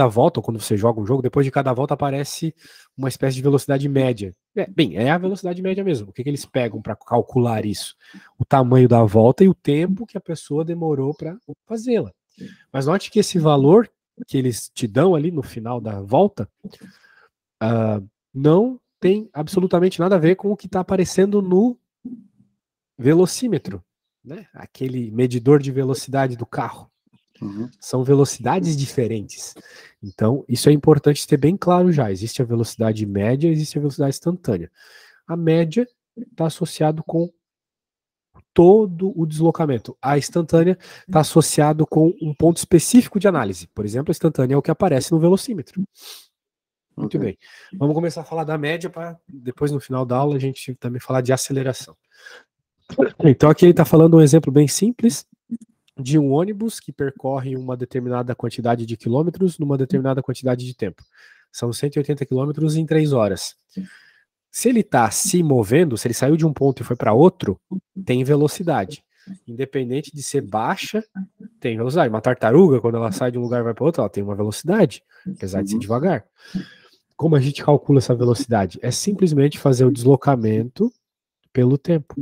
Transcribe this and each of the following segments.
cada volta, ou quando você joga um jogo, depois de cada volta aparece uma espécie de velocidade média. É a velocidade média mesmo. O que eles pegam para calcular isso? O tamanho da volta e o tempo que a pessoa demorou para fazê-la. Mas note que esse valor que eles te dão ali no final da volta não tem absolutamente nada a ver com o que está aparecendo no velocímetro, né? Aquele medidor de velocidade do carro. São velocidades diferentes. Então, isso é importante ter bem claro já. Existe a velocidade média, existe a velocidade instantânea. A média está associado com todo o deslocamento. A instantânea está associado com um ponto específico de análise. Por exemplo, a instantânea é o que aparece no velocímetro. Muito bem. Vamos começar a falar da média para depois, no final da aula, a gente também falar de aceleração. Então, aqui ele está falando um exemplo bem simples de um ônibus que percorre uma determinada quantidade de quilômetros numa determinada quantidade de tempo. São 180 quilômetros em 3 horas. Se ele está se movendo, se ele saiu de um ponto e foi para outro, tem velocidade. Independente de ser baixa, tem velocidade. Uma tartaruga, quando ela sai de um lugar e vai para outro, ela tem uma velocidade, apesar de ser devagar. Como a gente calcula essa velocidade? É simplesmente fazer o deslocamento pelo tempo.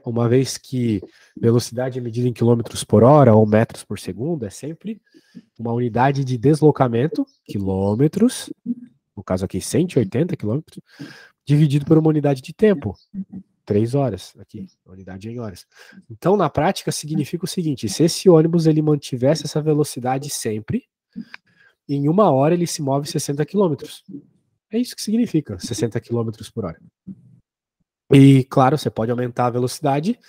Uma vez que velocidade é medida em quilômetros por hora ou metros por segundo, é sempre uma unidade de deslocamento, quilômetros, no caso aqui 180 quilômetros, dividido por uma unidade de tempo, 3 horas, aqui, unidade em horas. Então, na prática, significa o seguinte, se esse ônibus ele mantivesse essa velocidade sempre, em 1 hora ele se move 60 quilômetros. É isso que significa, 60 quilômetros por hora. E, claro, você pode aumentar a velocidade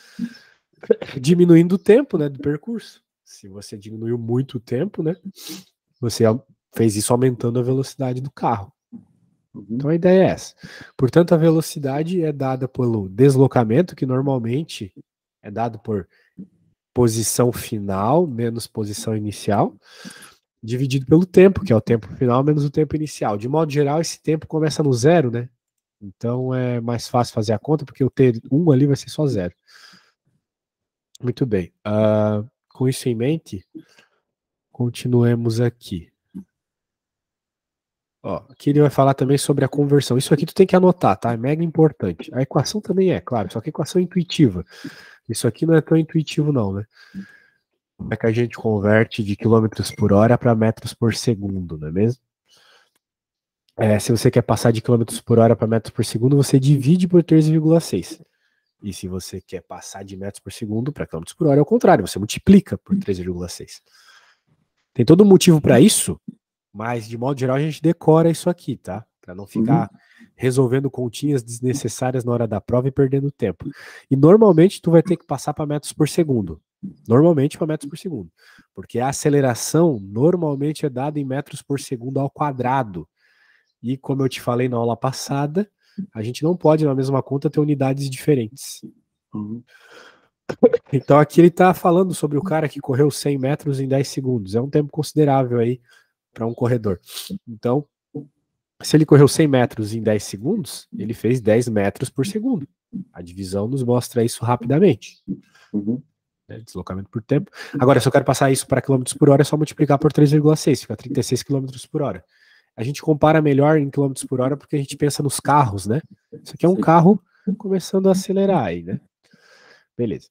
diminuindo o tempo, né, do percurso. Se você diminuiu muito o tempo, né, você fez isso aumentando a velocidade do carro. Então a ideia é essa. Portanto, a velocidade é dada pelo deslocamento, que normalmente é dado por posição final menos posição inicial, dividido pelo tempo, que é o tempo final menos o tempo inicial. De modo geral, esse tempo começa no zero, né? Então é mais fácil fazer a conta, porque o T1 ali vai ser só zero. Muito bem. Com isso em mente, continuemos aqui. Aqui ele vai falar também sobre a conversão. Isso aqui tu tem que anotar, tá? É mega importante. A equação também é, claro, só que a equação é intuitiva. Isso aqui não é tão intuitivo não, né? Como é que a gente converte de quilômetros por hora para metros por segundo, não é mesmo? Se você quer passar de quilômetros por hora para metros por segundo, você divide por 3,6. E se você quer passar de metros por segundo para quilômetros por hora, é o contrário, você multiplica por 3,6. Tem todo um motivo para isso, mas de modo geral a gente decora isso aqui, tá? Para não ficar resolvendo continhas desnecessárias na hora da prova e perdendo tempo. E normalmente tu vai ter que passar para metros por segundo. Normalmente para metros por segundo. Porque a aceleração normalmente é dada em metros por segundo ao quadrado. E como eu te falei na aula passada, a gente não pode na mesma conta ter unidades diferentes. Então aqui ele está falando sobre o cara que correu 100 metros em 10 segundos. É um tempo considerável aí para um corredor. Então, se ele correu 100 metros em 10 segundos, ele fez 10 metros por segundo. A divisão nos mostra isso rapidamente. Deslocamento por tempo. Agora, se eu quero passar isso para quilômetros por hora, é só multiplicar por 3,6, fica 36 quilômetros por hora. A gente compara melhor em quilômetros por hora porque a gente pensa nos carros, né? Isso aqui é um carro começando a acelerar aí, né? Beleza.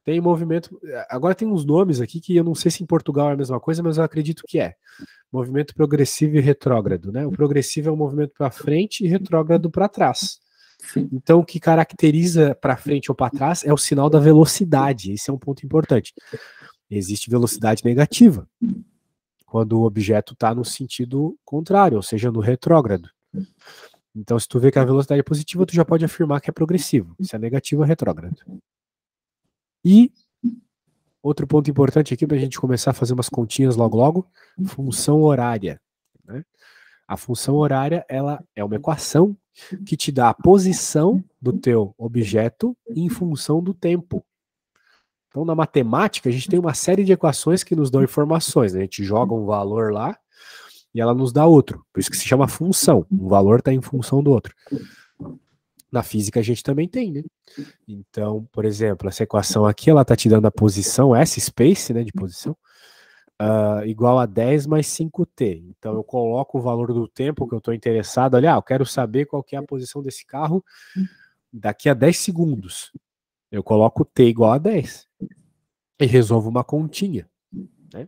Tem movimento... Agora tem uns nomes aqui que eu não sei se em Portugal é a mesma coisa, mas eu acredito que é. Movimento progressivo e retrógrado, né? O progressivo é um movimento para frente e retrógrado para trás. Então, o que caracteriza para frente ou para trás é o sinal da velocidade. Esse é um ponto importante. Existe velocidade negativa, quando o objeto está no sentido contrário, ou seja, no retrógrado. Então, se tu vê que a velocidade é positiva, tu já pode afirmar que é progressivo. Se é negativo, é retrógrado. E outro ponto importante aqui para a gente começar a fazer umas continhas logo, função horária. Né? A função horária, ela é uma equação que te dá a posição do teu objeto em função do tempo. Então, na matemática, a gente tem uma série de equações que nos dão informações. Né? A gente joga um valor lá e ela nos dá outro. Por isso que se chama função. Um valor está em função do outro. Na física a gente também tem, né? Então, por exemplo, essa equação aqui, ela está te dando a posição, essa space, né, de posição, igual a 10 mais 5t. Então eu coloco o valor do tempo que eu estou interessado ali. Eu quero saber qual que é a posição desse carro daqui a 10 segundos. Eu coloco t igual a 10 e resolvo uma continha, né?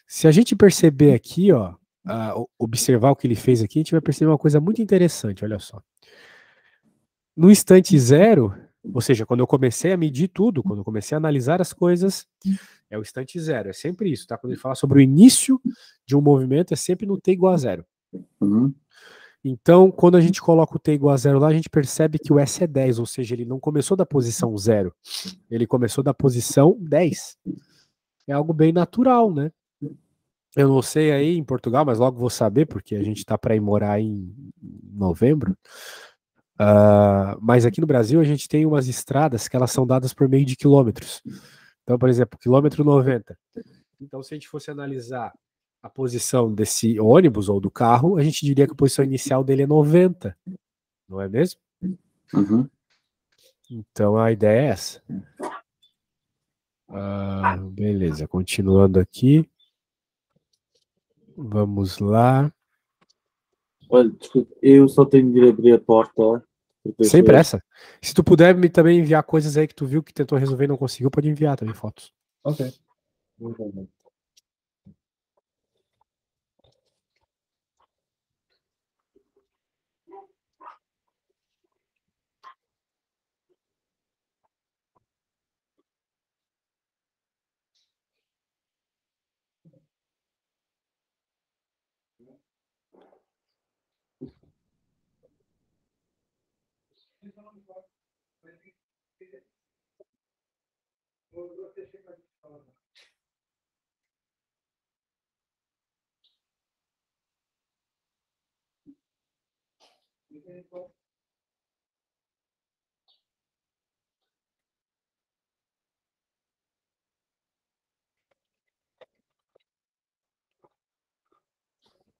Se a gente perceber aqui, observar o que ele fez aqui, a gente vai perceber uma coisa muito interessante, olha só. No instante zero, ou seja, quando eu comecei a medir tudo, quando eu comecei a analisar as coisas, é o instante zero, é sempre isso, tá? Quando ele fala sobre o início de um movimento, é sempre no t igual a zero. Uhum. Então, quando a gente coloca o t igual a zero lá, a gente percebe que o S é 10, ou seja, ele não começou da posição zero, ele começou da posição 10. É algo bem natural, né? Eu não sei aí em Portugal, mas logo vou saber, porque a gente está para ir morar em novembro. Mas aqui no Brasil a gente tem umas estradas que elas são dadas por meio de quilômetros. Então, por exemplo, quilômetro 90. Então, se a gente fosse analisar a posição desse ônibus ou do carro, a gente diria que a posição inicial dele é 90, não é mesmo? Uhum. Então a ideia é essa. Beleza, continuando aqui. Vamos lá. Olha, desculpa, eu só tenho de ir abrir a porta. Sem pressa. Se tu puder me também enviar coisas aí que tu viu que tentou resolver e não conseguiu, pode enviar também fotos. Ok.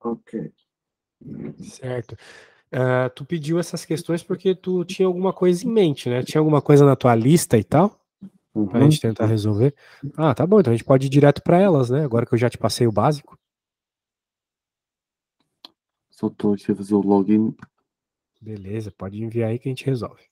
Ok. Certo. Tu pediu essas questões porque tu tinha alguma coisa em mente, né? Tinha alguma coisa na tua lista e tal, pra Uhum. gente tentar resolver. Tá bom, então a gente pode ir direto pra elas, né? Agora que eu já te passei o básico. Só estou aqui a fazer o login. Beleza, pode enviar aí que a gente resolve.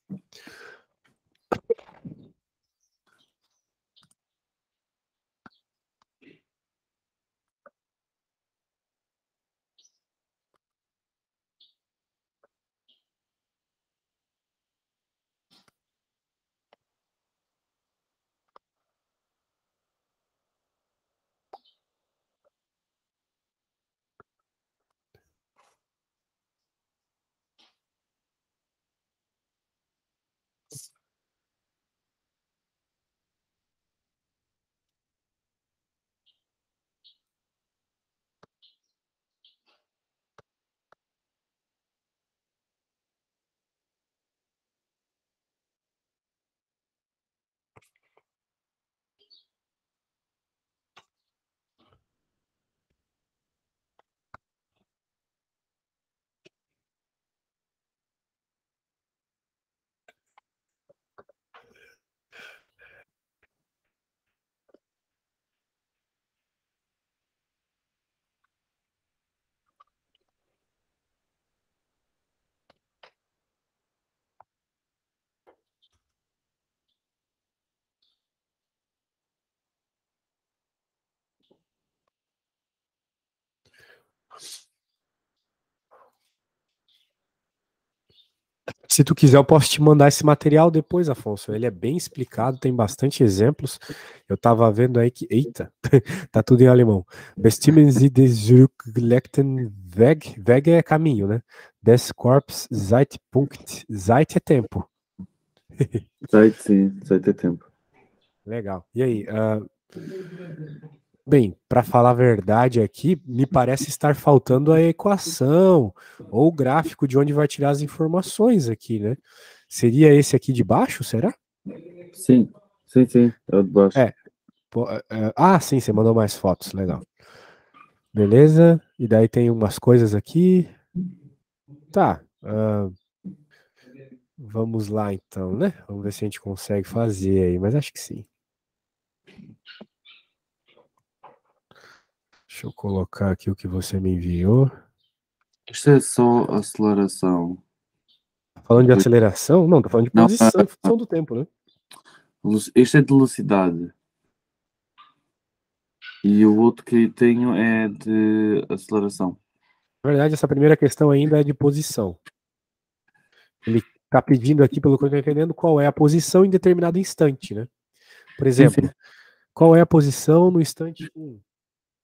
Se tu quiser, eu posso te mandar esse material depois, Afonso. Ele é bem explicado, tem bastante exemplos. Eu tava vendo aí que. Eita, tá tudo em alemão. Bestimmen Sie des zurückgelegten Weg. Weg é caminho, né? Des Corps Zeitpunkt. Zeit é tempo. Zeit, sim. Zeit é tempo. Legal. E aí? Bem, para falar a verdade aqui, me parece estar faltando a equação ou o gráfico de onde vai tirar as informações aqui, né? Seria esse aqui de baixo, será? Sim. Sim, sim. É o de baixo. Sim, você mandou mais fotos, legal. Beleza, e daí tem umas coisas aqui. Tá, vamos lá então, né? Vamos ver se a gente consegue fazer aí, mas acho que sim. Deixa eu colocar aqui o que você me enviou. Isto é só aceleração. Falando de aceleração? Não, tô falando de posição em função do tempo, né? Este é de velocidade. E o outro que tenho é de aceleração. Na verdade, essa primeira questão ainda é de posição. Ele está pedindo aqui, pelo que eu estou entendendo, qual é a posição em determinado instante, né? Por exemplo, qual é a posição no instante 1?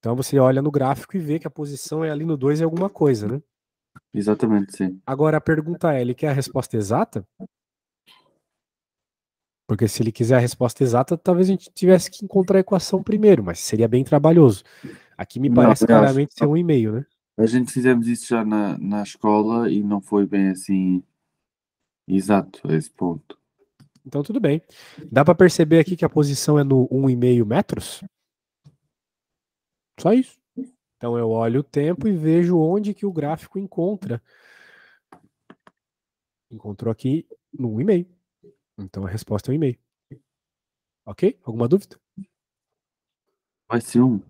Então você olha no gráfico e vê que a posição é ali no 2 é alguma coisa, né? Exatamente, sim. Agora a pergunta é, ele quer a resposta exata? Porque se ele quiser a resposta exata, talvez a gente tivesse que encontrar a equação primeiro, mas seria bem trabalhoso. Aqui me parece claramente ser 1,5, né? A gente fizemos isso já na escola e não foi bem assim exato a esse ponto. Então tudo bem. Dá para perceber aqui que a posição é no 1,5 metros? Só isso. Então eu olho o tempo e vejo onde que o gráfico encontra. Encontrou aqui no 1,5. Então a resposta é 1,5. Ok? Alguma dúvida? Vai ser 1,5.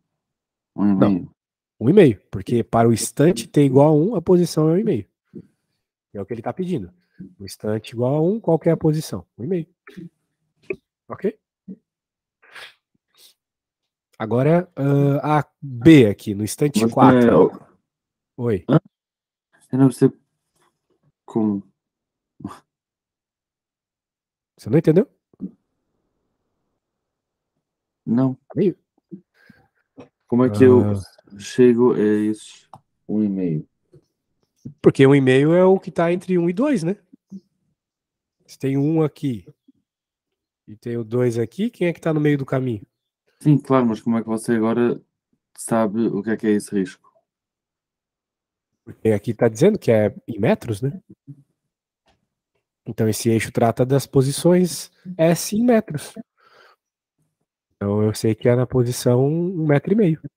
Não, 1,5. Porque para o instante t igual a 1, a posição é 1,5. É o que ele está pedindo. O instante igual a 1, qual que é a posição? 1,5. Ok? Agora a B aqui, no instante 4. Oi. Eu não sei como. Você não entendeu? Não. Meio? Como é que eu chego a esses 1,5? Porque 1,5 é o que está entre 1 e 2, né? Se tem 1 aqui e tem o 2 aqui, quem é que está no meio do caminho? Sim, claro, mas como é que você agora sabe o que é esse risco? Porque aqui está dizendo que é em metros, né? Então esse eixo trata das posições S em metros. Então eu sei que é na posição 1,5 metro.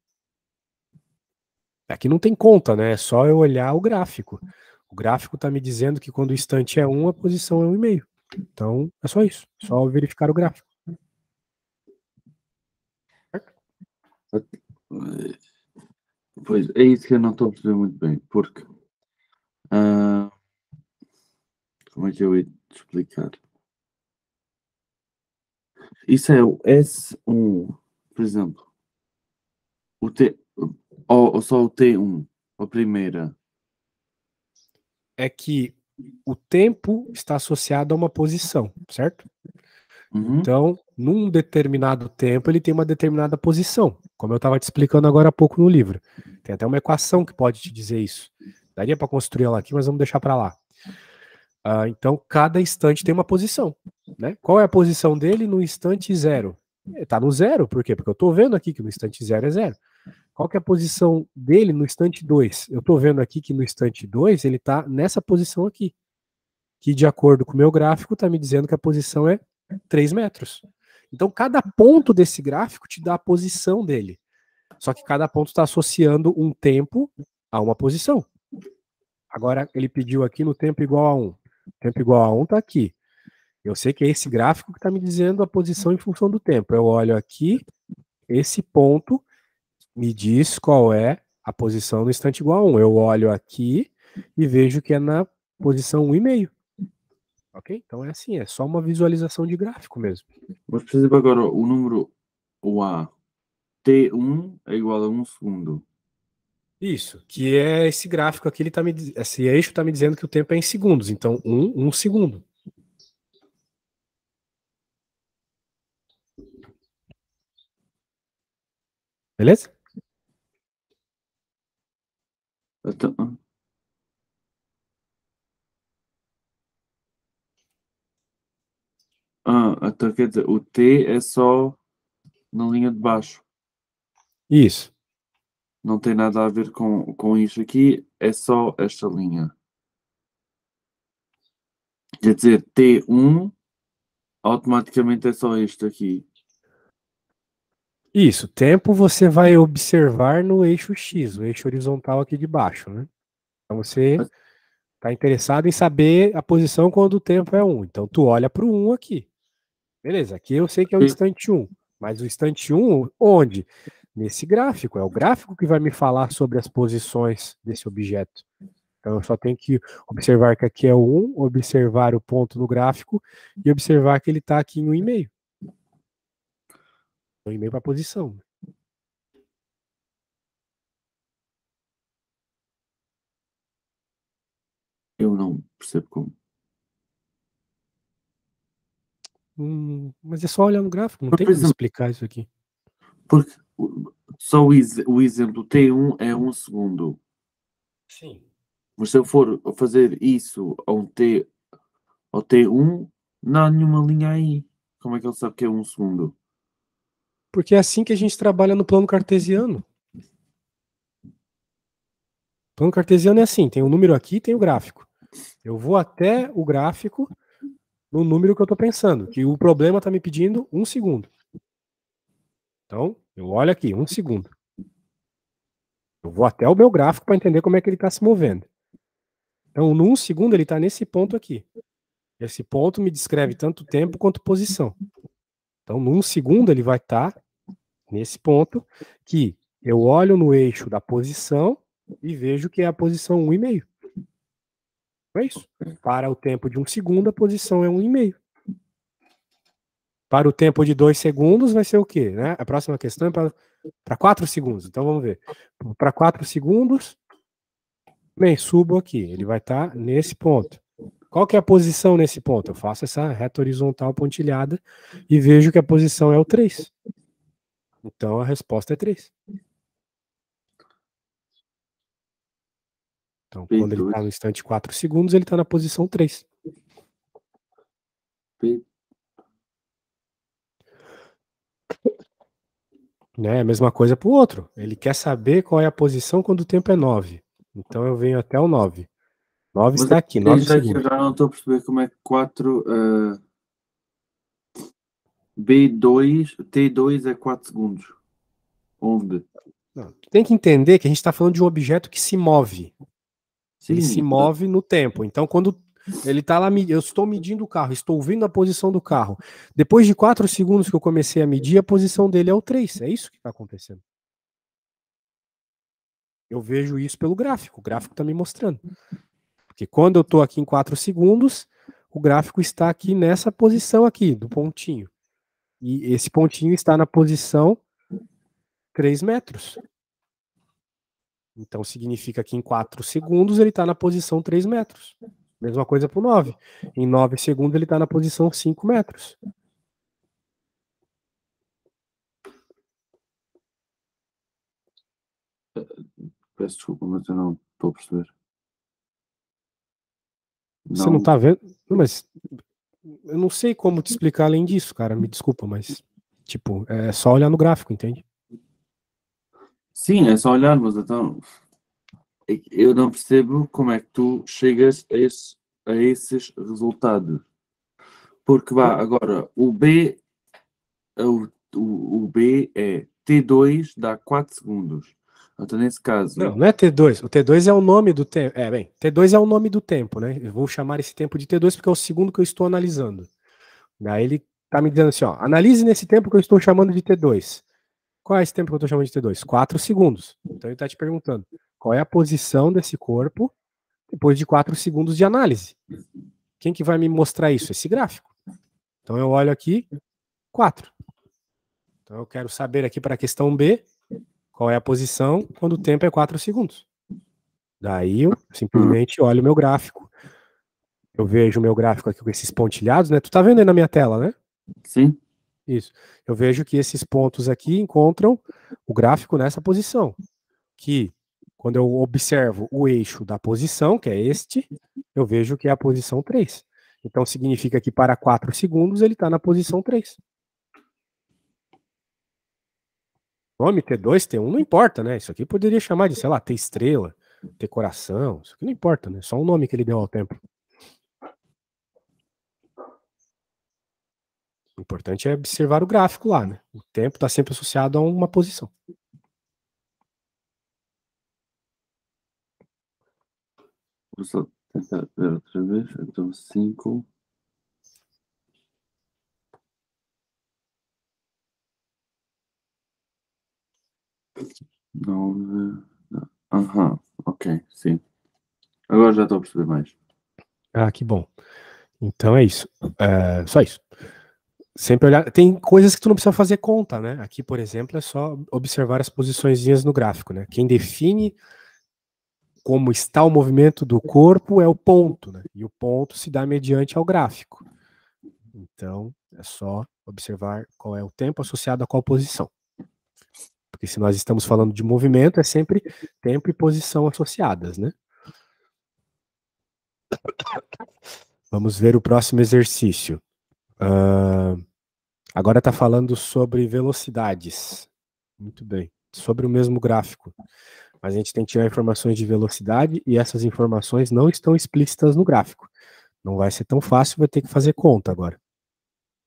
Aqui não tem conta, né? É só eu olhar o gráfico. O gráfico está me dizendo que quando o instante é 1, a posição é 1,5. Então é só isso. Só verificar o gráfico. Pois, é isso que eu não estou a perceber muito bem, porque como é que eu ia te explicar? Isso é o S1, por exemplo, o T, ou só o T1, a primeira. É que o tempo está associado a uma posição, certo? Uhum. Então, num determinado tempo, ele tem uma determinada posição, como eu estava te explicando agora há pouco no livro. Tem até uma equação que pode te dizer isso. Daria para construir ela aqui, mas vamos deixar para lá. Então, cada instante tem uma posição. Né? Qual é a posição dele no instante zero? Está no zero, por quê? Porque eu estou vendo aqui que no instante zero é zero. Qual que é a posição dele no instante 2? Eu estou vendo aqui que no instante 2 ele está nessa posição aqui, que de acordo com o meu gráfico está me dizendo que a posição é 3 metros. Então cada ponto desse gráfico te dá a posição dele. Só que cada ponto está associando um tempo a uma posição. Agora ele pediu aqui no tempo igual a 1. Tempo igual a 1 está aqui. Eu sei que é esse gráfico que está me dizendo a posição em função do tempo. Eu olho aqui, esse ponto me diz qual é a posição no instante igual a 1. Eu olho aqui e vejo que é na posição 1,5. Ok? Então é assim, é só uma visualização de gráfico mesmo. Mas, por exemplo, agora o número, o A, T1 é igual a 1 segundo. Isso, que é esse gráfico aqui, esse eixo está me dizendo que o tempo é em segundos, então 1 segundo. Beleza? Então, então quer dizer, o T é só na linha de baixo. Isso. Não tem nada a ver com isto aqui, é só esta linha. Quer dizer, T1 automaticamente é só este aqui. Isso, tempo você vai observar no eixo X, o eixo horizontal aqui de baixo, né? Então você está interessado em saber a posição quando o tempo é 1. Então tu olha para o 1 aqui. Beleza, aqui eu sei que é o instante 1. Mas o instante 1, onde? Nesse gráfico. É o gráfico que vai me falar sobre as posições desse objeto. Então, eu só tenho que observar que aqui é o 1, observar o ponto no gráfico e observar que ele está aqui em 1,5. 1,5 para a posição. Eu não percebo como. Mas é só olhar no gráfico, não Por tem como exemplo, explicar isso aqui. porque só o exemplo T1 é 1 segundo. Sim. Mas se eu for fazer isso ao T1, não há nenhuma linha aí. Como é que ele sabe que é 1 segundo? Porque é assim que a gente trabalha no plano cartesiano. O plano cartesiano é assim, tem um número aqui, tem o gráfico. Eu vou até o gráfico no número que eu estou pensando, que o problema está me pedindo 1 segundo. Então, eu olho aqui, 1 segundo. Eu vou até o meu gráfico para entender como é que ele está se movendo. Então, no 1 segundo, ele está nesse ponto aqui. Esse ponto me descreve tanto tempo quanto posição. Então, no 1 segundo, ele vai estar nesse ponto que eu olho no eixo da posição e vejo que é a posição 1,5. É isso. Para o tempo de 1 segundo, a posição é 1,5. Para o tempo de 2 segundos, vai ser o quê? Né? A próxima questão é para 4 segundos. Então, vamos ver. Para 4 segundos, bem, subo aqui. Ele vai estar nesse ponto. Qual que é a posição nesse ponto? Eu faço essa reta horizontal pontilhada e vejo que a posição é o 3. Então, a resposta é 3. Então, quando ele está no instante 4 segundos, ele está na posição 3. Né? A mesma coisa para o outro. Ele quer saber qual é a posição quando o tempo é 9. Então, eu venho até o 9. 9 está aqui, 9 segundos. Já não estou a perceber como é que 4... B2, T2 é 4 segundos. Onde? Não, tem que entender que a gente está falando de um objeto que se move. Ele Sim, se move no tempo. Então, quando ele está lá, eu estou medindo o carro, estou vendo a posição do carro. Depois de 4 segundos que eu comecei a medir, a posição dele é o 3. É isso que está acontecendo. Eu vejo isso pelo gráfico. O gráfico está me mostrando. Porque quando eu estou aqui em 4 segundos, o gráfico está aqui nessa posição aqui, do pontinho. E esse pontinho está na posição 3 metros. Então significa que em 4 segundos ele está na posição 3 metros. Mesma coisa para o 9. Em 9 segundos ele está na posição 5 metros. Peço desculpa, mas eu não estou a perceber. Você não está vendo? Não, mas eu não sei como te explicar além disso, cara. Me desculpa, mas tipo, é só olhar no gráfico, entende? Sim, é só olhar, mas então eu não percebo como é que tu chegas a esses resultados. Porque vá, agora, o B é T2 dá 4 segundos. Então, nesse caso. Não, não é T2. O T2 é o nome do tempo. É, bem, T2 é o nome do tempo, né? Eu vou chamar esse tempo de T2 porque é o segundo que eu estou analisando. Daí ele tá me dizendo assim, ó, analise nesse tempo que eu estou chamando de T2. Qual é esse tempo que eu estou chamando de T2? 4 segundos. Então ele está te perguntando qual é a posição desse corpo depois de 4 segundos de análise. Quem que vai me mostrar isso? Esse gráfico. Então eu olho aqui, 4. Então eu quero saber aqui para a questão B, qual é a posição quando o tempo é 4 segundos. Daí eu simplesmente olho o meu gráfico. Eu vejo o meu gráfico aqui com esses pontilhados, né? Tu tá vendo aí na minha tela, né? Sim. Isso. Eu vejo que esses pontos aqui encontram o gráfico nessa posição. Que, quando eu observo o eixo da posição, que é este, eu vejo que é a posição 3. Então, significa que para 4 segundos ele está na posição 3. Nome T2, T1 não importa, né? Isso aqui poderia chamar de, sei lá, T estrela, T coração. Isso aqui não importa, né? Só o nome que ele deu ao tempo. O importante é observar o gráfico lá, né? O tempo está sempre associado a uma posição. Vou só tentar ver outra vez. Então, 5. Ok, sim. Agora já estou a perceber mais. Ah, que bom. Então é isso. Só isso. Sempre olhar. Tem coisas que tu não precisa fazer conta, né? Aqui, por exemplo, é só observar as posiçõezinhas no gráfico, né? Quem define como está o movimento do corpo é o ponto, né? E o ponto se dá mediante ao gráfico. Então, é só observar qual é o tempo associado a qual posição. Porque se nós estamos falando de movimento, é sempre tempo e posição associadas, né? Vamos ver o próximo exercício. Agora está falando sobre velocidades. Muito bem. Sobre o mesmo gráfico. Mas a gente tem que tirar informações de velocidade e essas informações não estão explícitas no gráfico. Não vai ser tão fácil, vai ter que fazer conta agora.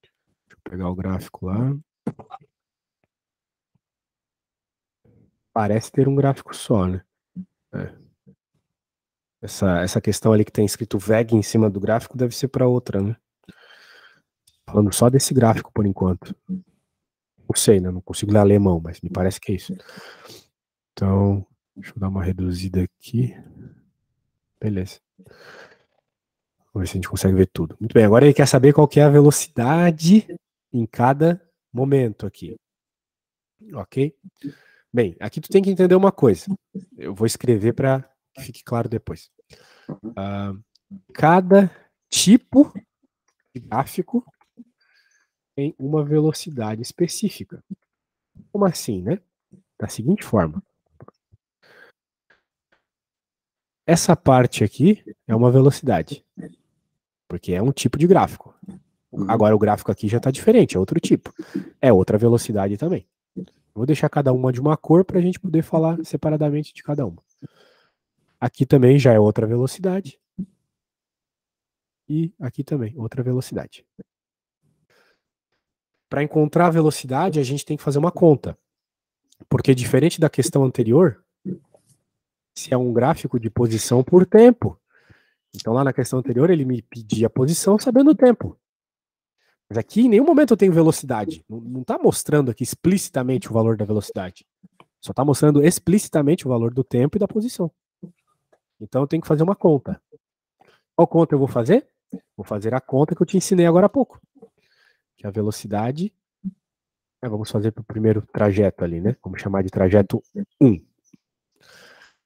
Deixa eu pegar o gráfico lá. Parece ter um gráfico só, né? Essa questão ali que tem escrito VEG em cima do gráfico deve ser para outra, né? Falando só desse gráfico por enquanto. Não sei, né? Não consigo ler alemão, mas me parece que é isso. Então, deixa eu dar uma reduzida aqui. Beleza. Vamos ver se a gente consegue ver tudo. Muito bem, agora ele quer saber qual que é a velocidade em cada momento aqui. Ok? Bem, aqui tu tem que entender uma coisa. Eu vou escrever para que fique claro depois. Cada tipo de gráfico tem uma velocidade específica. Como assim, né? Da seguinte forma. Essa parte aqui é uma velocidade, porque é um tipo de gráfico. Agora o gráfico aqui já está diferente, é outro tipo. É outra velocidade também. Vou deixar cada uma de uma cor para a gente poder falar separadamente de cada uma. Aqui também já é outra velocidade. E aqui também, outra velocidade. Para encontrar a velocidade, a gente tem que fazer uma conta. Porque diferente da questão anterior, se é um gráfico de posição por tempo. Então lá na questão anterior ele me pedia a posição sabendo o tempo. Mas aqui em nenhum momento eu tenho velocidade. Não está mostrando aqui explicitamente o valor da velocidade. Só está mostrando explicitamente o valor do tempo e da posição. Então eu tenho que fazer uma conta. Qual conta eu vou fazer? Vou fazer a conta que eu te ensinei agora há pouco. Que é a velocidade. Vamos fazer para o primeiro trajeto ali, né? Vamos chamar de trajeto 1.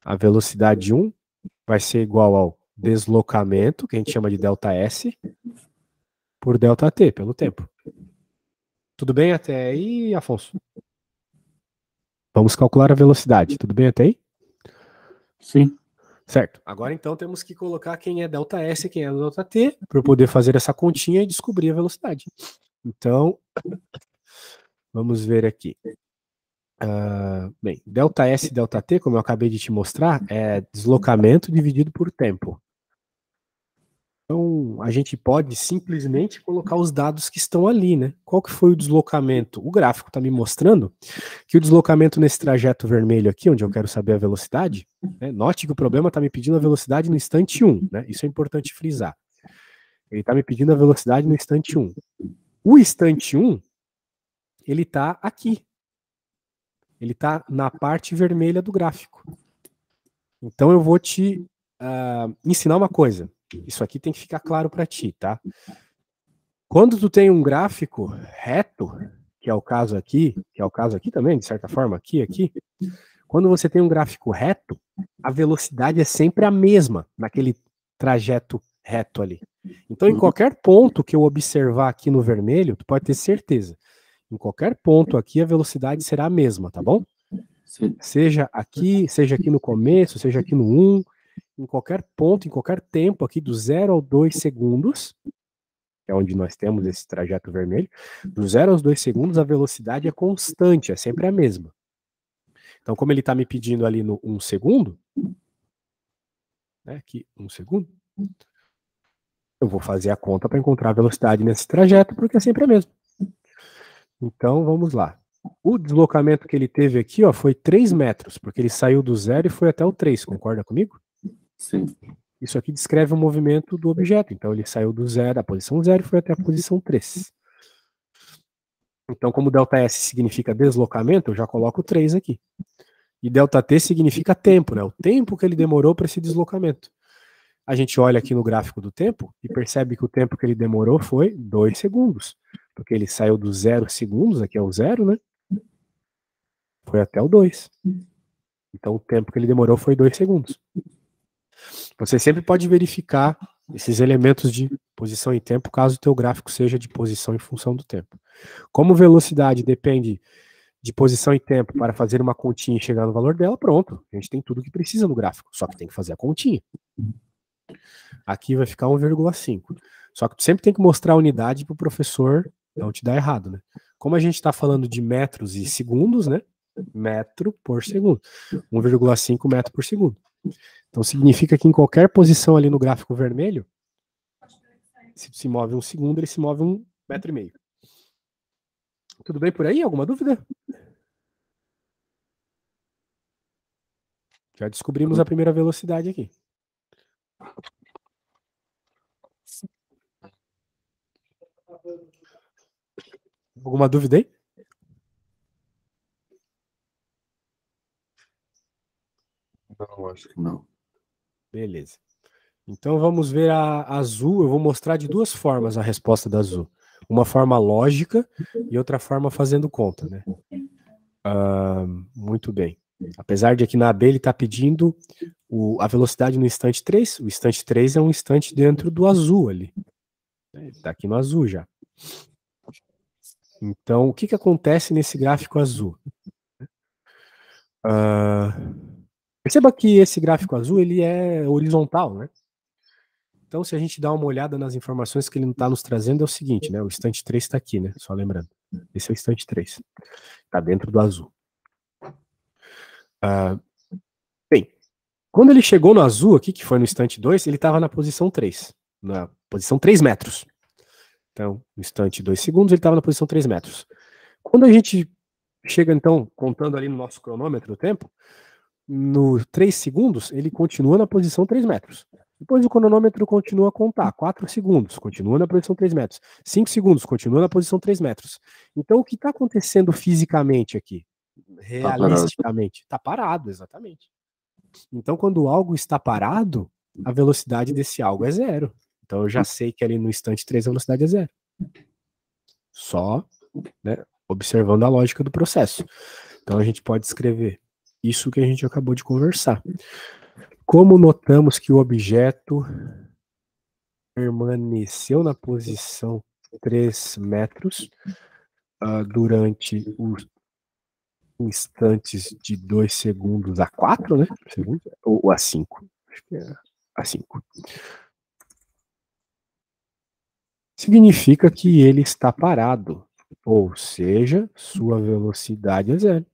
A velocidade 1 vai ser igual ao deslocamento, que a gente chama de ΔS, por ΔT, pelo tempo. Tudo bem até aí, Afonso? Vamos calcular a velocidade. Tudo bem até aí? Sim. Certo. Agora então temos que colocar quem é ΔS e quem é ΔT para eu poder fazer essa continha e descobrir a velocidade. Então, vamos ver aqui. Bem, ΔS e ΔT, como eu acabei de te mostrar, é deslocamento dividido por tempo. Então, a gente pode simplesmente colocar os dados que estão ali, né? Qual que foi o deslocamento? O gráfico está me mostrando que o deslocamento nesse trajeto vermelho aqui, onde eu quero saber a velocidade, né? Note que o problema está me pedindo a velocidade no instante 1, né? Isso é importante frisar. Ele está me pedindo a velocidade no instante 1. O instante 1, ele está aqui. Ele está na parte vermelha do gráfico. Então eu vou te ensinar uma coisa. Isso aqui tem que ficar claro para ti, tá? Quando tu tem um gráfico reto, que é o caso aqui também, de certa forma, aqui, quando você tem um gráfico reto, a velocidade é sempre a mesma naquele trajeto reto ali. Então, em qualquer ponto que eu observar aqui no vermelho, tu pode ter certeza. Em qualquer ponto aqui, a velocidade será a mesma, tá bom? Sim. Seja aqui no começo, seja aqui no 1, em qualquer ponto, em qualquer tempo aqui, do 0 ao 2 segundos, que é onde nós temos esse trajeto vermelho, do 0 aos 2 segundos, a velocidade é constante, é sempre a mesma. Então, como ele está me pedindo ali no 1 segundo, né, aqui, 1 segundo, eu vou fazer a conta para encontrar a velocidade nesse trajeto, porque é sempre a mesma. Então, vamos lá. O deslocamento que ele teve aqui, ó, foi 3 metros, porque ele saiu do 0 e foi até o 3, concorda comigo? Sim. Isso aqui descreve o movimento do objeto. Então, ele saiu do 0, da posição 0 e foi até a posição 3. Então, como ΔS significa deslocamento, eu já coloco 3 aqui. E ΔT significa tempo, né? O tempo que ele demorou para esse deslocamento. A gente olha aqui no gráfico do tempo e percebe que o tempo que ele demorou foi 2 segundos. Porque ele saiu do 0 segundos, aqui é o 0, né? Foi até o 2. Então o tempo que ele demorou foi 2 segundos. Você sempre pode verificar esses elementos de posição e tempo, caso o teu gráfico seja de posição em função do tempo. Como velocidade depende de posição e tempo para fazer uma continha e chegar no valor dela, pronto. A gente tem tudo que precisa no gráfico, só que tem que fazer a continha. Aqui vai ficar 1,5. Só que tu sempre tem que mostrar a unidade para o professor não te dar errado, né? Como a gente está falando de metros e segundos, né? Metro por segundo. 1,5 metro por segundo. Então significa que em qualquer posição ali no gráfico vermelho, se se move 1 segundo, ele se move 1,5 metro. Tudo bem por aí? Alguma dúvida? Já descobrimos a primeira velocidade aqui. Alguma dúvida aí? Não, acho que não. Beleza. Então vamos ver a azul. Eu vou mostrar de duas formas a resposta da azul. Uma forma lógica e outra forma fazendo conta, né? Muito bem. Apesar de aqui na AB ele está pedindo a velocidade no instante 3. O instante 3 é um instante dentro do azul ali. Ele está aqui no azul já. Então, o que acontece nesse gráfico azul? Perceba que esse gráfico azul ele é horizontal, né? Então, se a gente dá uma olhada nas informações que ele não está nos trazendo, é o seguinte, né? O instante 3 está aqui, né? Só lembrando. Esse é o instante 3. Está dentro do azul. Bem, quando ele chegou no azul aqui, que foi no instante 2, ele estava na posição 3. Na posição 3 metros. Então, no instante 2 segundos, ele estava na posição 3 metros. Quando a gente chega, então, contando ali no nosso cronômetro o tempo, no 3 segundos, ele continua na posição 3 metros. Depois o cronômetro continua a contar. 4 segundos, continua na posição 3 metros. 5 segundos, continua na posição 3 metros. Então, o que está acontecendo fisicamente aqui? Realisticamente? Está parado, exatamente. Então, quando algo está parado, a velocidade desse algo é 0. Então, eu já sei que ali no instante 3 a velocidade é 0. Só, né, observando a lógica do processo. Então, a gente pode escrever isso que a gente acabou de conversar. Como notamos que o objeto permaneceu na posição 3 metros durante os instantes de 2 segundos a 4, né? Ou a 5. Acho que é a 5. Significa que ele está parado. Ou seja, sua velocidade é 0.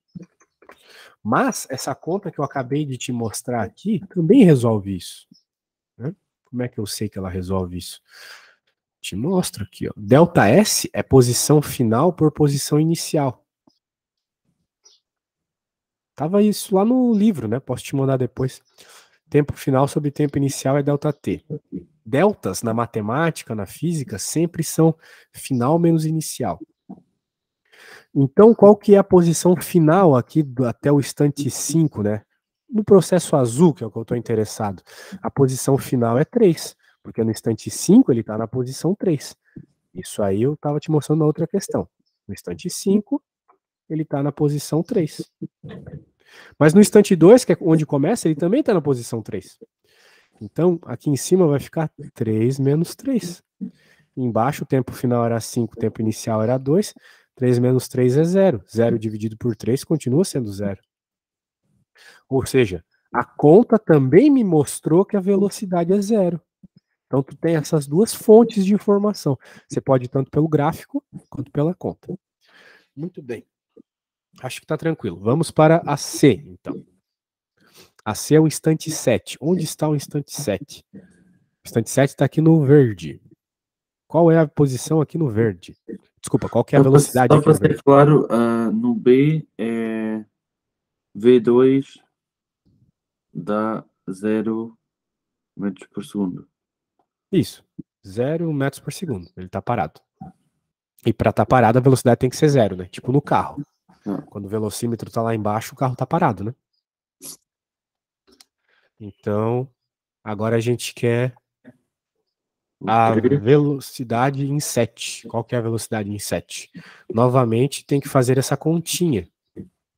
Mas essa conta que eu acabei de te mostrar aqui também resolve isso. Né? Como é que eu sei que ela resolve isso? Te mostro aqui. Ó. ΔS é posição final por posição inicial. Tava isso lá no livro, né? Posso te mandar depois. Tempo final sobre tempo inicial é ΔT. Deltas na matemática, na física, sempre são final menos inicial. Então, qual que é a posição final aqui até o instante 5, né? No processo azul, que é o que eu estou interessado, a posição final é 3, porque no instante 5 ele está na posição 3. Isso aí eu estava te mostrando na outra questão. No instante 5, ele está na posição 3. Mas no instante 2, que é onde começa, ele também está na posição 3. Então, aqui em cima vai ficar 3 menos 3. Embaixo o tempo final era 5, o tempo inicial era 2. 3 menos 3 é 0. 0 dividido por 3 continua sendo 0. Ou seja, a conta também me mostrou que a velocidade é 0. Então, tu tem essas duas fontes de informação. Você pode ir tanto pelo gráfico quanto pela conta. Muito bem. Acho que está tranquilo. Vamos para a C, então. A C é o instante 7. Onde está o instante 7? O instante 7 está aqui no verde. Qual é a posição aqui no verde? Desculpa, qual que é a velocidade aqui no verde? Só para ser claro, no B é V2 dá 0 metros por segundo. Isso, 0 metros por segundo. Ele está parado. E para estar parado, a velocidade tem que ser 0, né? Tipo no carro. Quando o velocímetro está lá embaixo, o carro está parado, né? Então, agora a gente quer a velocidade em 7. Qual que é a velocidade em 7? Novamente, tem que fazer essa continha,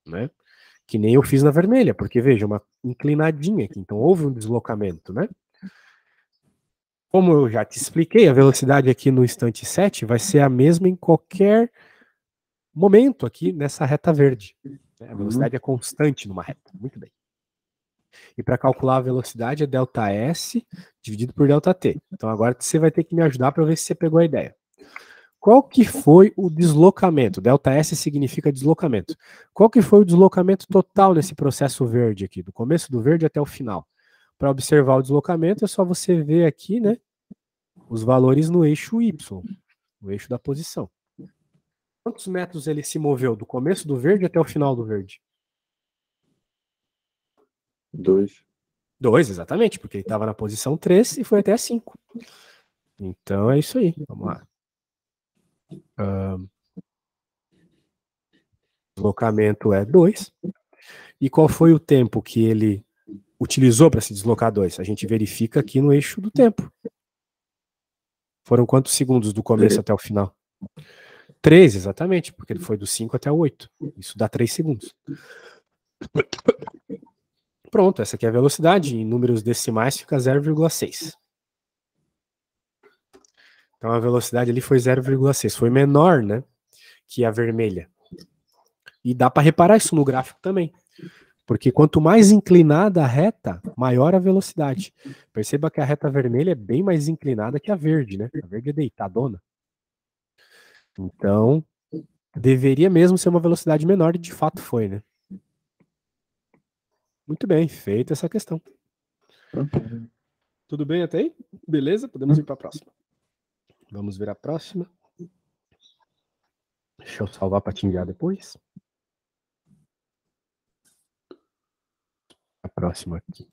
né? Que nem eu fiz na vermelha, porque veja, uma inclinadinha aqui, então houve um deslocamento, né? Como eu já te expliquei, a velocidade aqui no instante 7 vai ser a mesma em qualquer momento aqui nessa reta verde. A velocidade é constante numa reta. Muito bem. E para calcular a velocidade é ΔS dividido por ΔT. Então agora você vai ter que me ajudar para ver se você pegou a ideia. Qual que foi o deslocamento? ΔS significa deslocamento. Qual que foi o deslocamento total nesse processo verde aqui, do começo do verde até o final? Para observar o deslocamento é só você ver aqui, né, os valores no eixo Y, no eixo da posição. Quantos metros ele se moveu do começo do verde até o final do verde? 2. 2, exatamente, porque ele estava na posição 3 e foi até 5. Então é isso aí. Vamos lá. Deslocamento é 2. E qual foi o tempo que ele utilizou para se deslocar 2? A gente verifica aqui no eixo do tempo. Foram quantos segundos do começo até o final? 3, exatamente, porque ele foi do 5 até o 8. Isso dá 3 segundos. Pronto, essa aqui é a velocidade. Em números decimais fica 0,6. Então a velocidade ali foi 0,6. Foi menor, né, que a vermelha. E dá para reparar isso no gráfico também. Porque quanto mais inclinada a reta, maior a velocidade. Perceba que a reta vermelha é bem mais inclinada que a verde, né? A verde é deitadona. Então, deveria mesmo ser uma velocidade menor e de fato foi, né? Muito bem, feita essa questão. Tudo bem até aí? Beleza? Podemos ir para a próxima. Vamos ver a próxima. Deixa eu salvar para te enviar depois. A próxima aqui.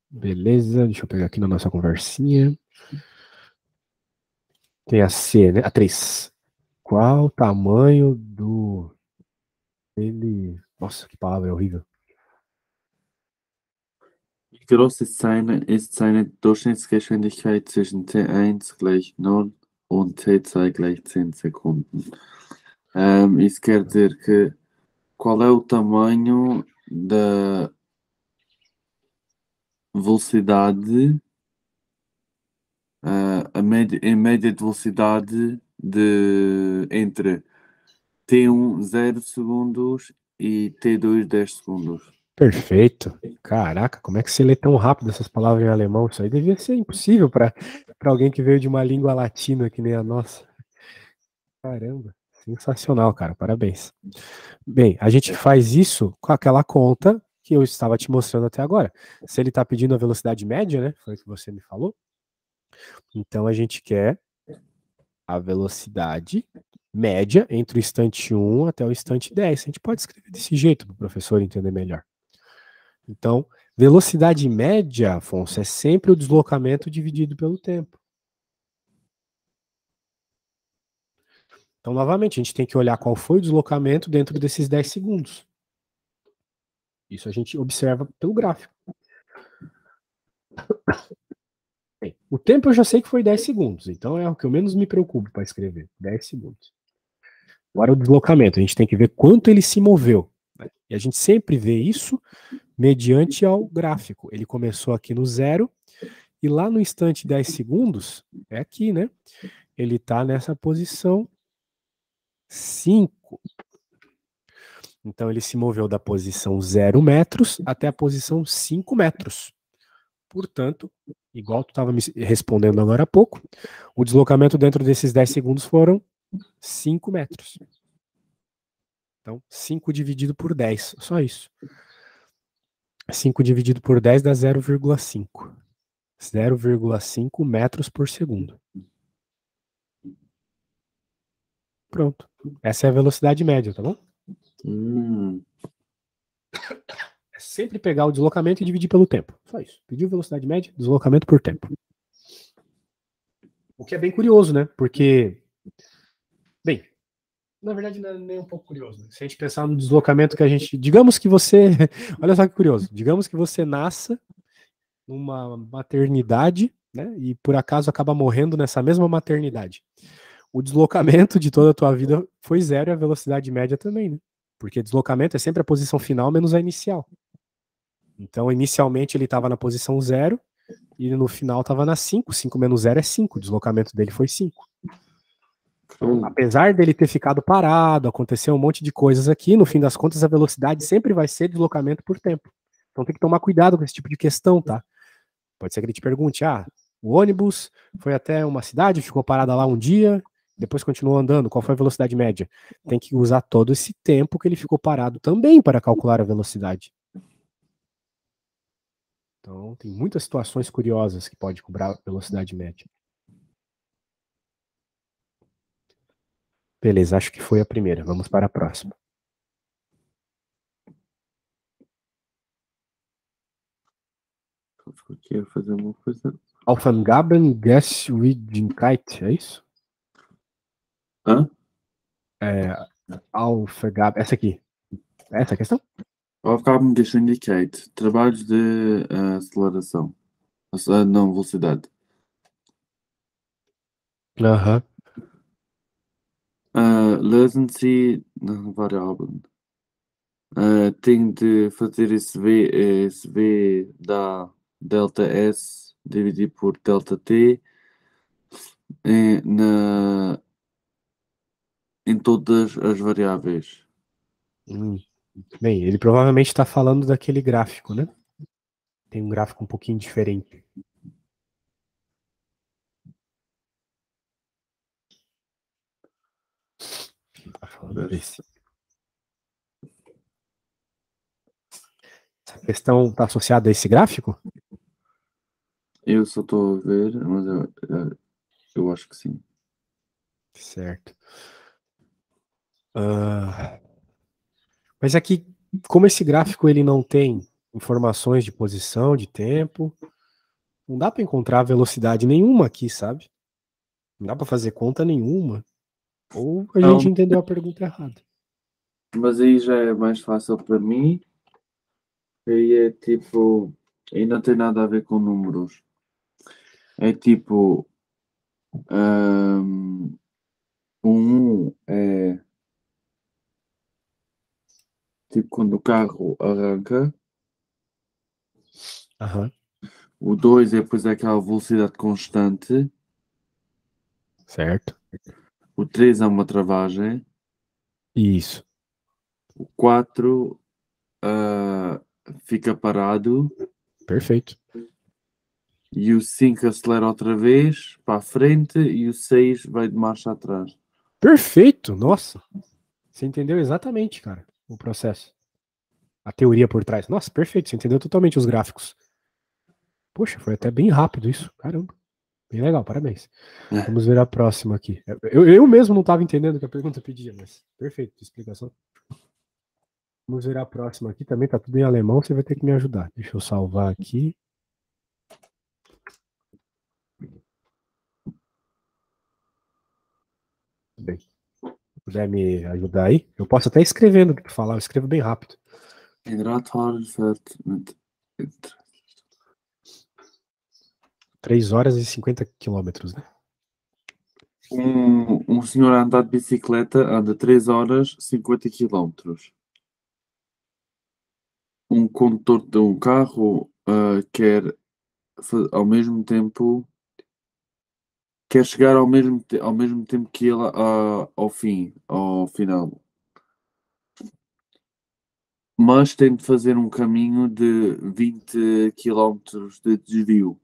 Beleza, deixa eu pegar aqui na nossa conversinha. Tem a C, né? A 3. Qual o tamanho do... Nossa, que palavra horrível. Wie groß ist seine Durchschnittsgeschwindigkeit zwischen T1 gleich 0 und T2 gleich 10 Sekunden? Isso quer dizer que qual é o tamanho da velocidade, em média de velocidade entre T1 0 segundos e T2 10 segundos. Perfeito. Caraca, como é que você lê tão rápido essas palavras em alemão? Isso aí devia ser impossível para alguém que veio de uma língua latina que nem a nossa. Caramba, sensacional, cara. Parabéns. Bem, a gente faz isso com aquela conta que eu estava te mostrando até agora. Se ele está pedindo a velocidade média, né? Foi o que você me falou. Então a gente quer a velocidade média entre o instante 1 até o instante 10. A gente pode escrever desse jeito para o professor entender melhor. Então, velocidade média, Afonso, é sempre o deslocamento dividido pelo tempo. Então, novamente, a gente tem que olhar qual foi o deslocamento dentro desses 10 segundos. Isso a gente observa pelo gráfico. Bem, o tempo eu já sei que foi 10 segundos, então é o que eu menos me preocupo para escrever, 10 segundos. Agora o deslocamento, a gente tem que ver quanto ele se moveu. Né? E a gente sempre vê isso mediante ao gráfico. Ele começou aqui no 0, e lá no instante 10 segundos, é aqui, né? Ele está nessa posição 5. Então ele se moveu da posição 0 metros até a posição 5 metros. Portanto, igual tu estava me respondendo agora há pouco, o deslocamento dentro desses 10 segundos foram 5 metros. Então, 5 dividido por 10, só isso. 5 dividido por 10 dá 0,5. 0,5 metros por segundo. Pronto. Essa é a velocidade média, tá bom? É sempre pegar o deslocamento e dividir pelo tempo. Só isso. Pediu velocidade média, deslocamento por tempo. O que é bem curioso, né? Porque, bem, na verdade, não é nem um pouco curioso. Né? Se a gente pensar no deslocamento que a gente... Digamos que você... Olha só que curioso. Digamos que você nasça numa maternidade, né? E por acaso acaba morrendo nessa mesma maternidade. O deslocamento de toda a tua vida foi zero e a velocidade média também, né? Porque deslocamento é sempre a posição final menos a inicial. Então, inicialmente ele estava na posição 0 e no final estava na 5. 5 menos 0 é 5. O deslocamento dele foi 5. Então, apesar dele ter ficado parado, aconteceu um monte de coisas aqui, no fim das contas a velocidade sempre vai ser deslocamento por tempo. Então tem que tomar cuidado com esse tipo de questão, tá? Pode ser que ele te pergunte, o ônibus foi até uma cidade, ficou parada lá um dia, depois continuou andando, qual foi a velocidade média? Tem que usar todo esse tempo que ele ficou parado também para calcular a velocidade. Então, tem muitas situações curiosas que pode cobrar a velocidade média. Beleza, acho que foi a primeira. Vamos para a próxima. Quer fazer uma coisa? Aufgabengeschwindigkeit, é isso? Hã? Aufgaben, essa aqui. É essa a questão? Aufgabengeschwindigkeit. Trabalhos de aceleração. Não, velocidade. Aham. Lösen Sie Variável. Tenho de fazer esse V da delta S dividido por delta T em todas as variáveis. Bem, ele provavelmente está falando daquele gráfico, né? Tem um gráfico um pouquinho diferente. Tá falando desse. Essa questão está associada a esse gráfico? Eu só estou a ver, mas eu acho que sim. Certo. Mas aqui, como esse gráfico ele não tem informações de posição, de tempo, não dá para encontrar velocidade nenhuma aqui, sabe? Não dá para fazer conta nenhuma. Ou a gente entendeu a pergunta errada. Mas aí já é mais fácil para mim. Aí é tipo, aí não tem nada a ver com números. É tipo, é tipo quando o carro arranca. Aham. O 2 é depois aquela velocidade constante. Certo. O 3 é uma travagem. Isso. O 4 fica parado. Perfeito. E o 5 acelera outra vez para a frente. E o 6 vai de marcha atrás. Perfeito. Nossa. Você entendeu exatamente, cara, o processo. A teoria por trás. Nossa, perfeito. Você entendeu totalmente os gráficos. Poxa, foi até bem rápido isso. Caramba. Bem legal, parabéns. Vamos ver a próxima aqui. Eu mesmo não estava entendendo o que a pergunta pedia, mas perfeito, explicação. Vamos ver a próxima aqui. Também tá tudo em alemão, você vai ter que me ajudar. Deixa eu salvar aqui. Bem, se puder me ajudar aí, eu posso até escrevendo o que tu falar, eu escrevo bem rápido. Radfahren fährt mit 3 horas e 50 quilômetros, né? Um senhor a andar de bicicleta anda 3 horas 50 quilómetros. Um condutor de um carro quer ao mesmo tempo quer chegar ao mesmo tempo que ele ao final. Mas tem de fazer um caminho de 20 quilómetros de desvio.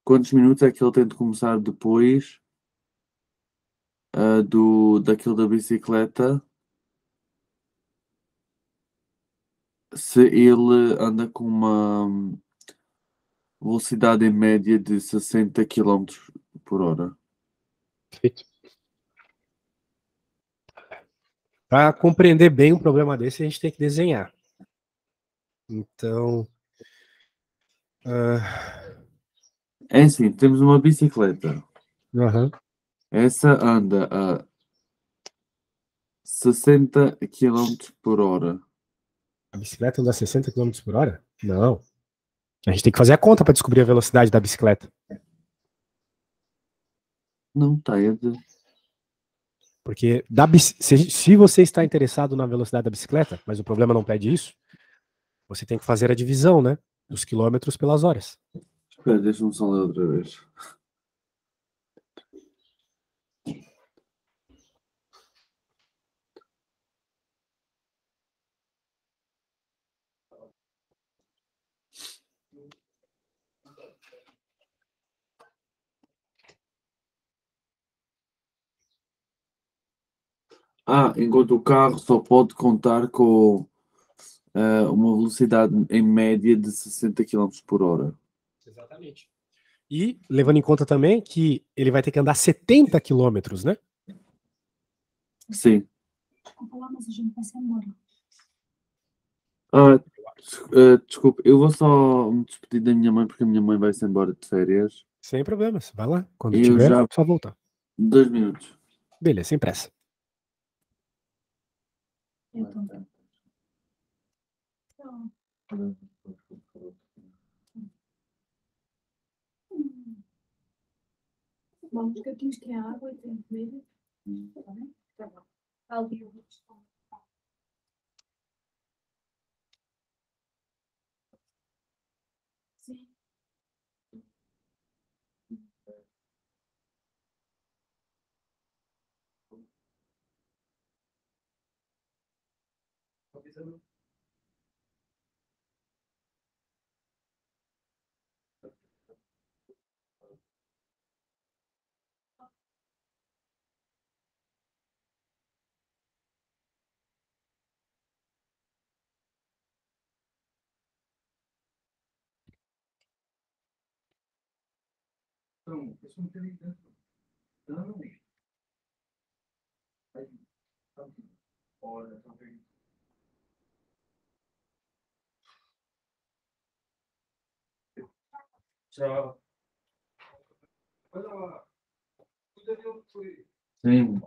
Quantos minutos é que ele tem de começar depois daquilo da bicicleta se ele anda com uma velocidade em média de 60 quilómetros por hora? Perfeito. Para compreender bem um problema desse, a gente tem que desenhar. Então, É assim, temos uma bicicleta. Uhum. Essa anda a 60 km por hora. A bicicleta anda a 60 km por hora? Não. A gente tem que fazer a conta para descobrir a velocidade da bicicleta. Não está, é de... Porque se você está interessado na velocidade da bicicleta, mas o problema não pede isso, você tem que fazer a divisão, né? Dos quilômetros pelas horas. Espera, deixa-me só ler outra vez. Enquanto o carro só pode contar com uma velocidade em média de 60 km por hora. Exatamente. E levando em conta também que ele vai ter que andar 70 quilômetros, né? Sim. Desculpe, eu vou só me despedir da minha mãe porque a minha mãe vai-se embora de férias. Sem problemas. Vai lá. Quando Eu tiver, já. só voltar. 2 minutos. Beleza, sem pressa. Vamos que aqui tem água e tem comida. Tá bem? Tá bom. Ali eu vou responder. Sim. Tchau. Sim.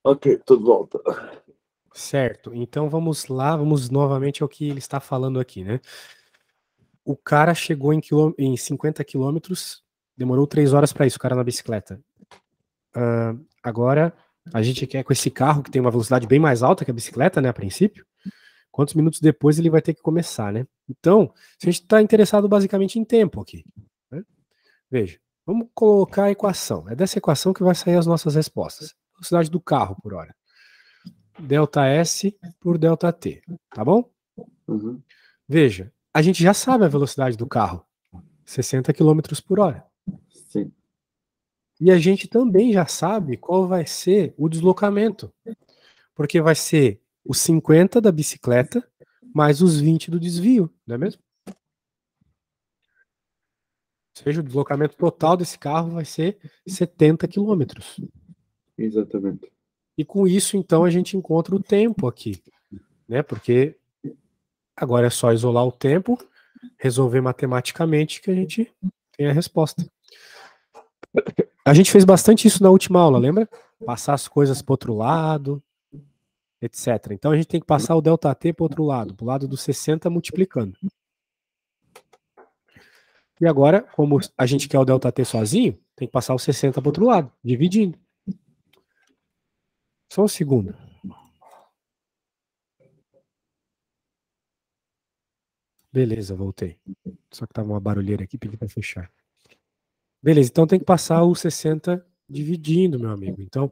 Ok, estou de volta. Certo. Então vamos lá, vamos novamente ao que ele está falando aqui, né? O cara chegou em 50 quilômetros, demorou 3 horas para isso, o cara na bicicleta. Agora, a gente quer com esse carro que tem uma velocidade bem mais alta que a bicicleta, né, a princípio, quantos minutos depois ele vai ter que começar, né? Então, a gente está interessado basicamente em tempo aqui, né? Veja, vamos colocar a equação. É dessa equação que vai sair as nossas respostas. Velocidade do carro por hora. Delta S por delta T, tá bom? Uhum. Veja, a gente já sabe a velocidade do carro, 60 km por hora. Sim. E a gente também já sabe qual vai ser o deslocamento, porque vai ser os 50 da bicicleta mais os 20 do desvio, não é mesmo? Ou seja, o deslocamento total desse carro vai ser 70 quilômetros. Exatamente. E com isso, então, a gente encontra o tempo aqui, né? Porque agora é só isolar o tempo, resolver matematicamente que a gente tem a resposta. A gente fez bastante isso na última aula, lembra? Passar as coisas para outro lado, etc. Então a gente tem que passar o ΔT para outro lado, para o lado do 60 multiplicando. E agora, como a gente quer o ΔT sozinho, tem que passar o 60 para outro lado, dividindo. Só um segundo. Beleza, voltei. Só que tava uma barulheira aqui, pedi para fechar. Beleza, então tem que passar o 60 dividindo, meu amigo. Então,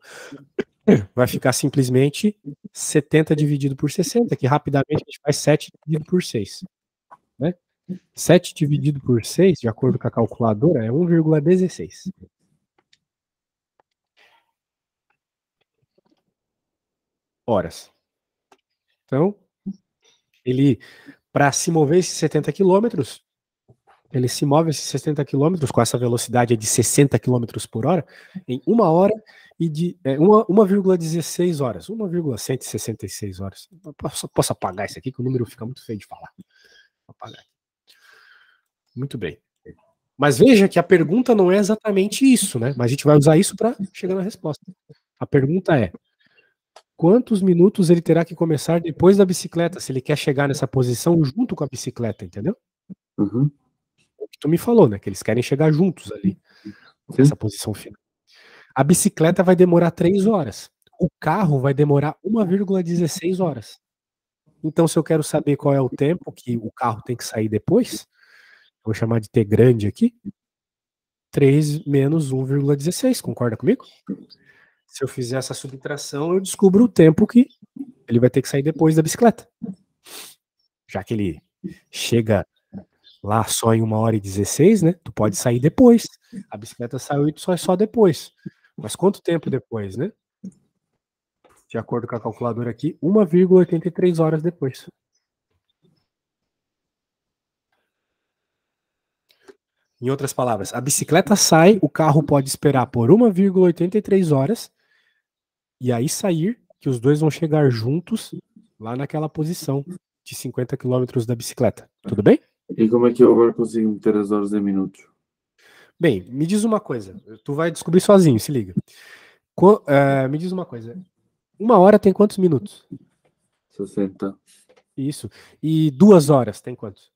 vai ficar simplesmente 70 dividido por 60, que rapidamente a gente faz 7 dividido por 6. Né? 7 dividido por 6, de acordo com a calculadora, é 1,16. Horas. Então, ele, para se mover esses 70 quilômetros, ele se move esses 60 quilômetros com essa velocidade de 60 quilômetros por hora em 1 hora e de 1,16 horas, 1,166 horas. Posso apagar isso aqui, que o número fica muito feio de falar. Vou apagar. Muito bem. Mas veja que a pergunta não é exatamente isso, né? Mas a gente vai usar isso para chegar na resposta. A pergunta é: quantos minutos ele terá que começar depois da bicicleta, se ele quer chegar nessa posição junto com a bicicleta, entendeu? Uhum. O que tu me falou, né? Que eles querem chegar juntos ali, nessa posição final. A bicicleta vai demorar 3 horas. O carro vai demorar 1,16 horas. Então, se eu quero saber qual é o tempo que o carro tem que sair depois, vou chamar de T grande aqui, 3 menos 1,16, concorda comigo? Se eu fizer essa subtração, eu descubro o tempo que ele vai ter que sair depois da bicicleta. Já que ele chega lá só em 1h16, né? Tu pode sair depois. A bicicleta saiu e tu sai só depois. Mas quanto tempo depois, né? De acordo com a calculadora aqui, 1,83 horas depois. Em outras palavras, a bicicleta sai, o carro pode esperar por 1,83 horas e aí sair, que os dois vão chegar juntos lá naquela posição de 50 km da bicicleta. Tudo bem? E como é que eu agora consigo meter as horas em minutos? Bem, me diz uma coisa. Tu vai descobrir sozinho, se liga. Me diz uma coisa. 1 hora tem quantos minutos? 60. Isso. E 2 horas tem quantos?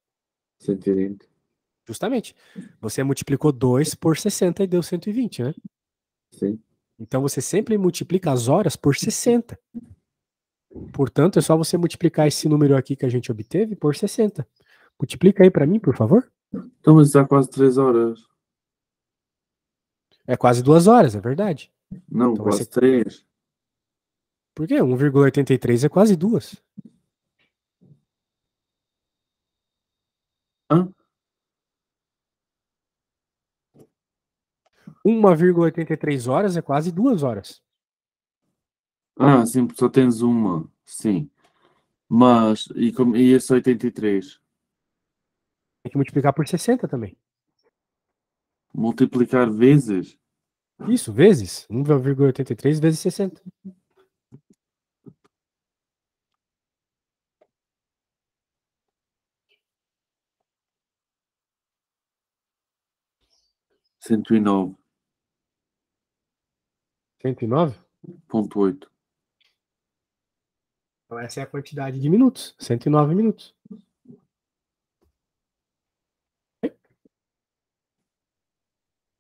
120. Justamente. Você multiplicou 2 por 60 e deu 120, né? Sim. Então você sempre multiplica as horas por 60. Portanto, é só você multiplicar esse número aqui que a gente obteve por 60. Multiplica aí para mim, por favor. Então, mas dá quase 3 horas. É quase 2 horas, é verdade. Não, Então quase 3. Por quê? 1,83 é quase 2. Hã? 1,83 horas é quase 2 horas. Ah, sim, só tens uma. Sim. Mas, e esse 83? Tem que multiplicar por 60 também. Multiplicar vezes? Isso, vezes. 1,83 vezes 60. Cento e 109? 109,8. Então essa é a quantidade de minutos. 109 minutos.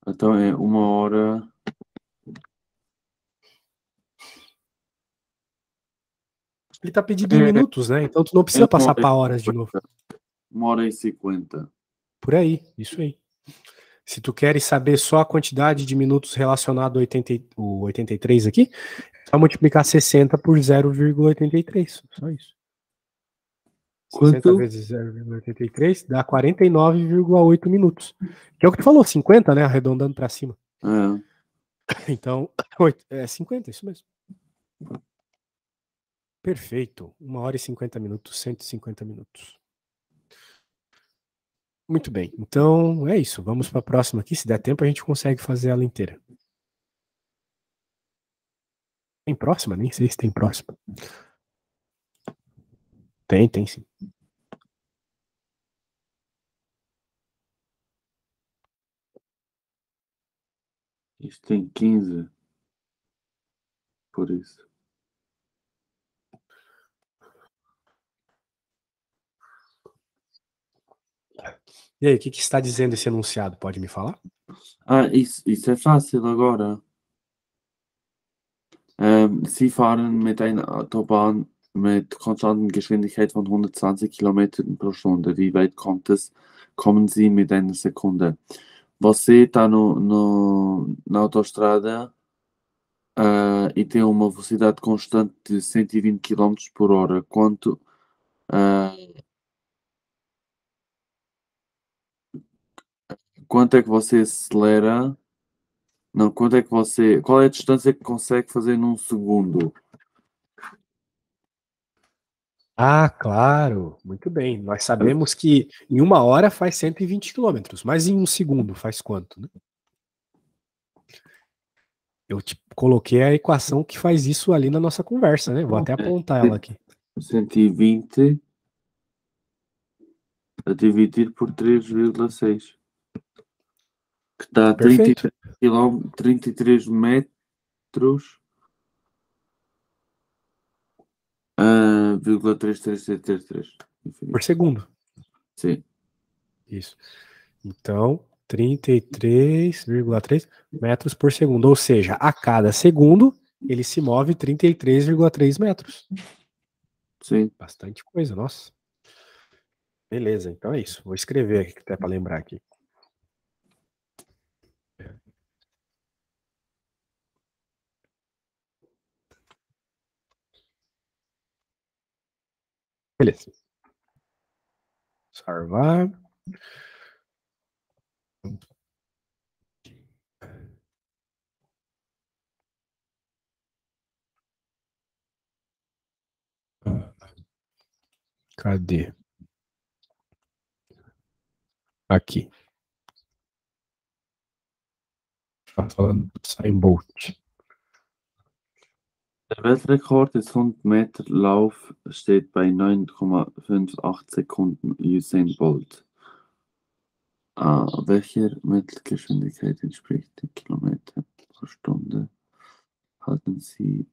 Então é 1 hora. Ele tá pedindo em minutos, né? Então tu não precisa passar para horas de novo. 1h50. Por aí, isso aí. Se tu queres saber só a quantidade de minutos relacionado ao 83 aqui, é só multiplicar 60 por 0,83. Só isso. Quanto? 60 vezes 0,83 dá 49,8 minutos. Que é o que tu falou, 50, né? Arredondando para cima. Então, é 50, isso mesmo. Perfeito. 1h50 minutos, 150 minutos. Muito bem. Então, é isso. Vamos para a próxima aqui. Se der tempo, a gente consegue fazer ela inteira. Tem próxima? Nem sei se tem próxima. Tem sim. Isto tem 15. Por isso. E aí, o que está dizendo esse enunciado? Pode me falar? Isso é fácil agora. Sie fahren mit einer Autobahn mit konstanter Geschwindigkeit von 120 km pro Stunde. Wie weit kommen Sie mit einer Sekunde? Você está na autoestrada e tem uma velocidade constante de 120 km por hora. Quanto é que você acelera? Não, qual é a distância que consegue fazer num segundo? Ah, claro. Muito bem. Nós sabemos que em 1 hora faz 120 km, mas em 1 segundo faz quanto, né? Eu te coloquei a equação que faz isso ali na nossa conversa, né? Vou até apontar ela aqui. 120 a dividir por 3,6. Que dá Perfeito. 33 metros. 0,33333. Por segundo. Sim. Isso. Então, 33,3 metros por segundo. Ou seja, a cada segundo, ele se move 33,3 metros. Sim. Bastante coisa, nossa. Beleza, então é isso. Vou escrever aqui, até para lembrar aqui. Beleza. Salvar. Cadê? Aqui. Tá falando do Usain Bolt. Der Weltrekord des 100-Meter-Lauf steht bei 9,58 Sekunden Usain Bolt. Welcher Mittelgeschwindigkeit entspricht die Kilometer pro Stunde? Halten Sie.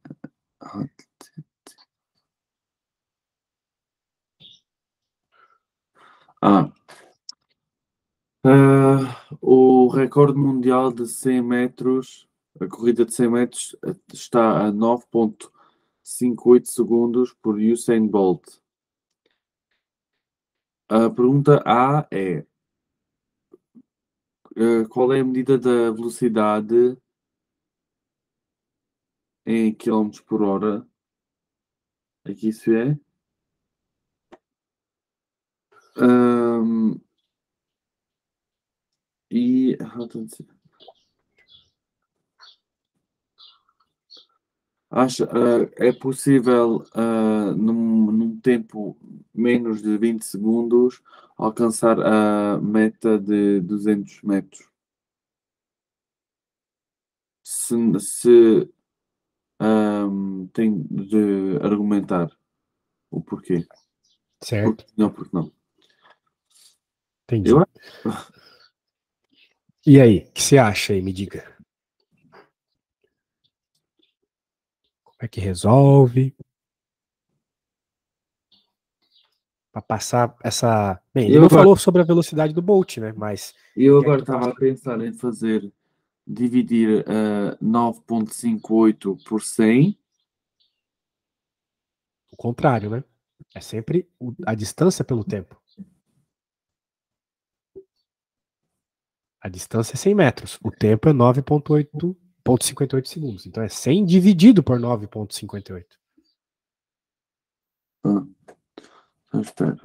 O recorde mundial de 100 metros, a corrida de 100 metros, está a 9,58 segundos por Usain Bolt. A pergunta A é: qual é a medida da velocidade em km por hora? Aqui isso é. E é possível, num tempo menos de 20 segundos, alcançar a meta de 200 metros. Se tem de argumentar o porquê. Certo. Porque não. Entendi. E aí, o que você acha aí? Me diga. Como é que resolve? Para passar essa. Bem, ele não falou sobre a velocidade do Bolt, né? Mas. Eu agora estava a pensar em dividir 9,58 por 100. O contrário, né? É sempre a distância pelo tempo. A distância é 100 metros. O tempo é 9,58 segundos. Então é 100 dividido por 9,58. Espera.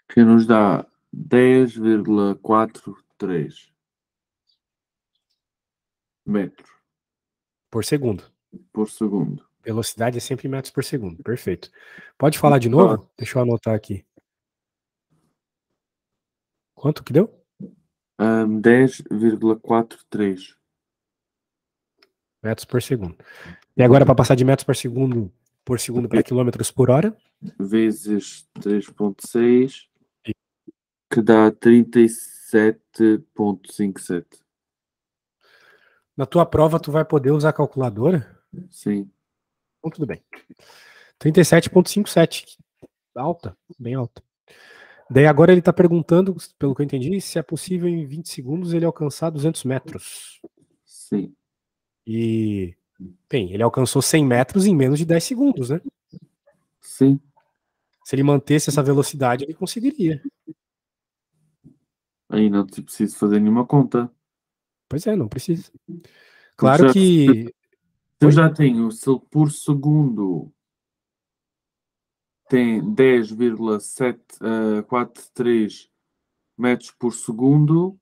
Que nos dá 10,43 metros Por segundo. por segundo. Velocidade é sempre em metros por segundo. Perfeito. Pode falar de novo? Deixa eu anotar aqui. Quanto que deu? 10,43 metros por segundo. E agora, para passar de metros por segundo para quilômetros por hora? Vezes 3,6, que dá 37,57. Na tua prova, tu vai poder usar a calculadora? Sim. Então, tudo bem. 37,57. Alta, bem alta. Daí agora ele está perguntando, pelo que eu entendi, se é possível em 20 segundos ele alcançar 200 metros. Sim. E, bem, ele alcançou 100 metros em menos de 10 segundos, né? Sim. Se ele mantesse essa velocidade, ele conseguiria. Aí não preciso fazer nenhuma conta. Pois é, não precisa. Claro que... Eu já tenho, se por segundo tem 10,743 metros por segundo,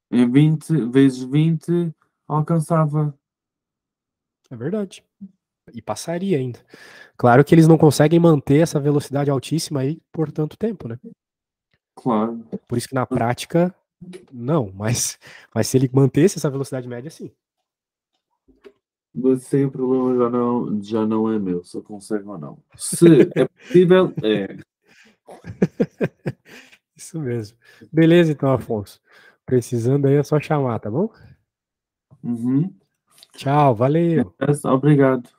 em 20 vezes 20 alcançava. É verdade. E passaria ainda. Claro que eles não conseguem manter essa velocidade altíssima aí por tanto tempo, né? Claro. Por isso que na prática, não. Mas se ele mantesse essa velocidade média, sim. Mas aí o problema já não é meu, se eu consigo ou não. Se é possível, é. Isso mesmo. Beleza, então, Afonso. Precisando aí é só chamar, tá bom? Uhum. Tchau, valeu. Obrigado.